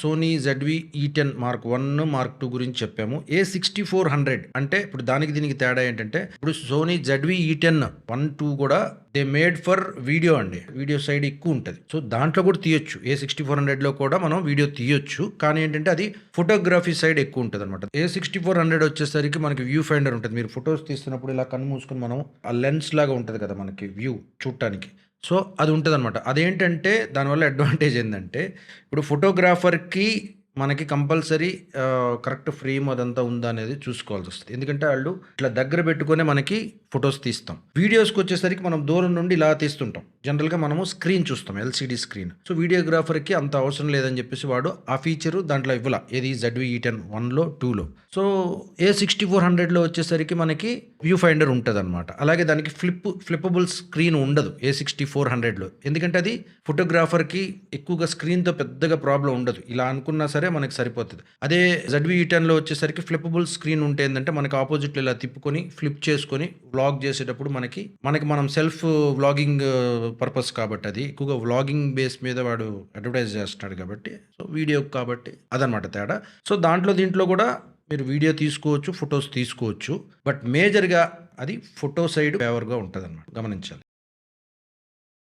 Sony ZV-E10 mark 1, mark 2 గురించి చెప్పాము. A6400 అంటే ఇప్పుడు దానికి దీనికి తేడా ఏంటంటే ఇప్పుడు సోనీ ZV-E10 1, 2 కూడా దే మేడ్ ఫర్ వీడియో అండి. వీడియో సైడ్ ఎక్కువ ఉంటుంది. సో దాంట్లో కూడా తీయొచ్చు. A6400లో కూడా మనం వీడియో తీయొచ్చు. కానీ ఏంటంటే అది ఫోటోగ్రఫీ సైడ్ ఎక్కువ ఉంటుంది అనమాట. A6400 వచ్చేసరికి మనకి వ్యూ ఫైండర్ ఉంటుంది. మీరు ఫొటోస్ తీస్తున్నప్పుడు ఇలా కన్ను మూసుకొని మనం ఆ లెన్స్ లాగా ఉంటుంది కదా మనకి వ్యూ చూడటానికి. సో అది ఉంటదనమాట. అదేంటంటే దానివల్ల అడ్వాంటేజ్ ఏందంటే ఇప్పుడు ఫోటోగ్రాఫర్‌కి మనకి కంపల్సరీ కరెక్ట్ ఫ్రేమ్ అదంతా ఉందా అనేది చూసుకోవాల్సొస్తది. ఎందుకంటే ఆళ్ళు ఇట్లా దగ్గర పెట్టుకొనే మనకి ఫోటోస్ తీస్తాం. వీడియోస్‌కొచ్చేసరికి మనం దూరం నుండి ఇలా తీస్తుంటాం. జనరల్‌గా మనము స్క్రీన్ చూస్తాం. LCD screen. సో వీడియోగ్రాఫర్‌కి అంత అవసరం లేదని చెప్పేసి వాడు ఆ ఫీచరు దాంట్లో ఇవ్వల. ఏది ZV-E10 1లో, 2లో. సో A6400లో వచ్చేసరికి మనకి వ్యూ ఫైండర్ ఉంటదనమాట. అలాగే దానికి ఫ్లిప్పబుల్ స్క్రీన్ ఉండదు A6400లో. ఎందుకంటే అది ఫోటోగ్రాఫర్‌కి ఎక్కువగా స్క్రీన్‌తో పెద్దగా ప్రాబ్లమ్ ఉండదు. ఇలా అనుకున్నా సరే మనకి సరిపోతది. అదే ZV-E10లో వచ్చేసరికి ఫ్లిప్పబుల్ స్క్రీన్ ఉంటే ఏందంటే మనకి ఆపోజిట్‌లో ఇలా తిప్పుకొని ఫ్లిప్ చేసుకొని వ్లాగ్ చేసేటప్పుడు మనకి మనం సెల్ఫ్ వ్లాగింగ్ పర్పస్ కాబట్టి అది ఎక్కువగా వ్లాగింగ్ బేస్ మీద వాడు అడ్వర్టైజ్ చేస్తున్నాడు కాబట్టి సో వీడియో కాబట్టి అదనమాట తేడా. సో దీంట్లో కూడా మీరు వీడియో తీసుకోవచ్చు, ఫొటోస్ తీసుకోవచ్చు. బట్ మేజర్‌గా అది ఫోటో సైడ్ ఫేవర్‌గా ఉంటదనమాట. గమనించాలి.